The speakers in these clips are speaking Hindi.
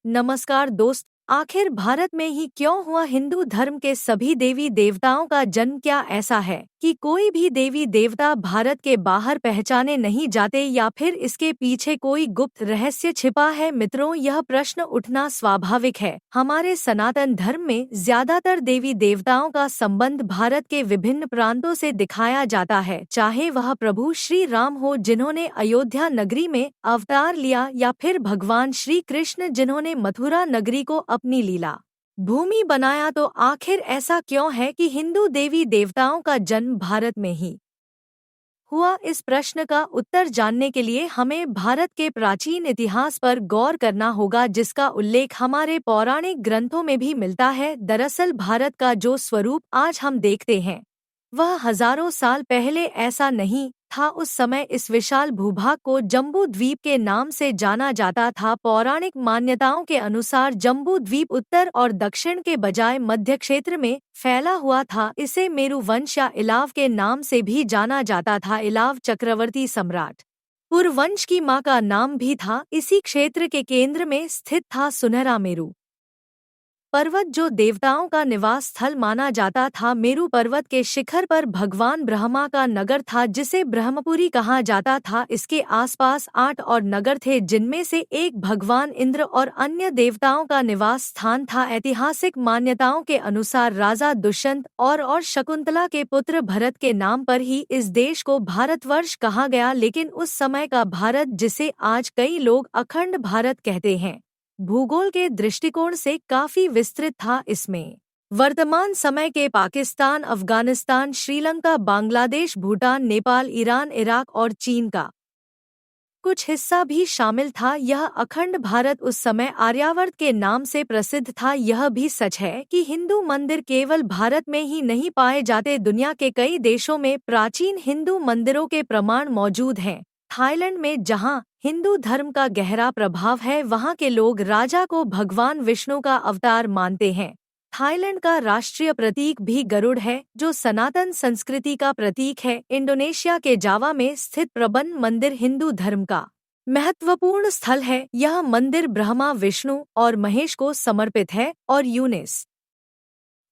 नमस्कार दोस्त। आखिर भारत में ही क्यों हुआ हिंदू धर्म के सभी देवी देवताओं का जन्म? क्या ऐसा है कि कोई भी देवी देवता भारत के बाहर पहचाने नहीं जाते या फिर इसके पीछे कोई गुप्त रहस्य छिपा है? मित्रों, यह प्रश्न उठना स्वाभाविक है। हमारे सनातन धर्म में ज्यादातर देवी देवताओं का संबंध भारत के विभिन्न प्रांतों से दिखाया जाता है, चाहे वह प्रभु श्री राम हो जिन्होंने अयोध्या नगरी में अवतार लिया या फिर भगवान श्री कृष्ण जिन्होंने मथुरा नगरी को अपनी लीला भूमि बनाया। तो आखिर ऐसा क्यों है कि हिंदू देवी देवताओं का जन्म भारत में ही हुआ? इस प्रश्न का उत्तर जानने के लिए हमें भारत के प्राचीन इतिहास पर गौर करना होगा, जिसका उल्लेख हमारे पौराणिक ग्रंथों में भी मिलता है। दरअसल भारत का जो स्वरूप आज हम देखते हैं वह हजारों साल पहले ऐसा नहीं था। उस समय इस विशाल भूभाग को जम्बू द्वीप के नाम से जाना जाता था। पौराणिक मान्यताओं के अनुसार जम्बू द्वीप उत्तर और दक्षिण के बजाय मध्य क्षेत्र में फैला हुआ था। इसे मेरु वंश या इलाव के नाम से भी जाना जाता था। इलाव चक्रवर्ती सम्राट पुरवंश की मां का नाम भी था। इसी क्षेत्र के केंद्र में स्थित था सुनहरा मेरु पर्वत, जो देवताओं का निवास स्थल माना जाता था। मेरु पर्वत के शिखर पर भगवान ब्रह्मा का नगर था, जिसे ब्रह्मपुरी कहा जाता था। इसके आसपास 8 और नगर थे, जिनमें से एक भगवान इंद्र और अन्य देवताओं का निवास स्थान था। ऐतिहासिक मान्यताओं के अनुसार राजा दुष्यंत और शकुंतला के पुत्र भरत के नाम पर ही इस देश को भारतवर्ष कहा गया। लेकिन उस समय का भारत, जिसे आज कई लोग अखंड भारत कहते हैं, भूगोल के दृष्टिकोण से काफी विस्तृत था। इसमें वर्तमान समय के पाकिस्तान, अफगानिस्तान, श्रीलंका, बांग्लादेश, भूटान, नेपाल, ईरान, इराक और चीन का कुछ हिस्सा भी शामिल था। यह अखंड भारत उस समय आर्यावर्त के नाम से प्रसिद्ध था। यह भी सच है कि हिंदू मंदिर केवल भारत में ही नहीं पाए जाते। दुनिया के कई देशों में प्राचीन हिंदू मंदिरों के प्रमाण मौजूद हैं। थाईलैंड में, जहां हिंदू धर्म का गहरा प्रभाव है, वहां के लोग राजा को भगवान विष्णु का अवतार मानते हैं। थाईलैंड का राष्ट्रीय प्रतीक भी गरुड़ है, जो सनातन संस्कृति का प्रतीक है। इंडोनेशिया के जावा में स्थित प्रबन मंदिर हिंदू धर्म का महत्वपूर्ण स्थल है। यह मंदिर ब्रह्मा, विष्णु और महेश को समर्पित है और यूनेस्को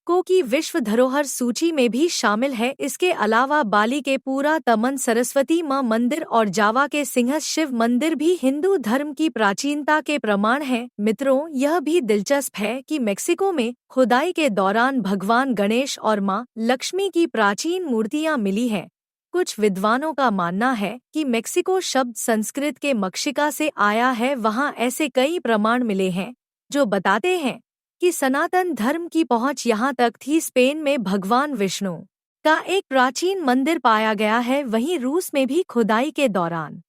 की विश्व धरोहर सूची में भी शामिल है। इसके अलावा बाली के पूरा तमन सरस्वती मां मंदिर और जावा के सिंहस शिव मंदिर भी हिंदू धर्म की प्राचीनता के प्रमाण हैं। मित्रों, यह भी दिलचस्प है कि मेक्सिको में खुदाई के दौरान भगवान गणेश और मां लक्ष्मी की प्राचीन मूर्तियां मिली हैं। कुछ विद्वानों का मानना है कि मेक्सिको शब्द संस्कृत के मक्षिका से आया है। वहां ऐसे कई प्रमाण मिले हैं जो बताते हैं कि सनातन धर्म की पहुंच यहां तक थी। स्पेन में भगवान विष्णु का एक प्राचीन मंदिर पाया गया है। वहीं रूस में भी खुदाई के दौरान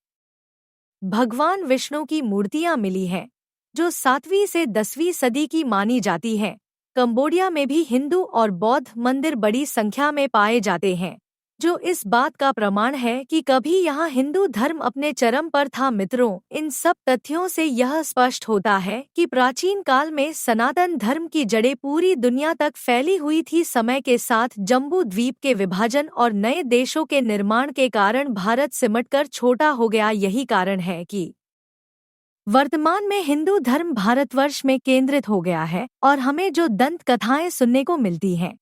भगवान विष्णु की मूर्तियां मिली हैं, जो 7वीं से 10वीं सदी की मानी जाती हैं। कंबोडिया में भी हिंदू और बौद्ध मंदिर बड़ी संख्या में पाए जाते हैं, जो इस बात का प्रमाण है कि कभी यहाँ हिंदू धर्म अपने चरम पर था। मित्रों, इन सब तथ्यों से यह स्पष्ट होता है कि प्राचीन काल में सनातन धर्म की जड़ें पूरी दुनिया तक फैली हुई थी। समय के साथ जम्बू द्वीप के विभाजन और नए देशों के निर्माण के कारण भारत सिमटकर छोटा हो गया। यही कारण है कि वर्तमान में हिंदू धर्म भारतवर्ष में केंद्रित हो गया है और हमें जो दंत कथाएं सुनने को मिलती हैं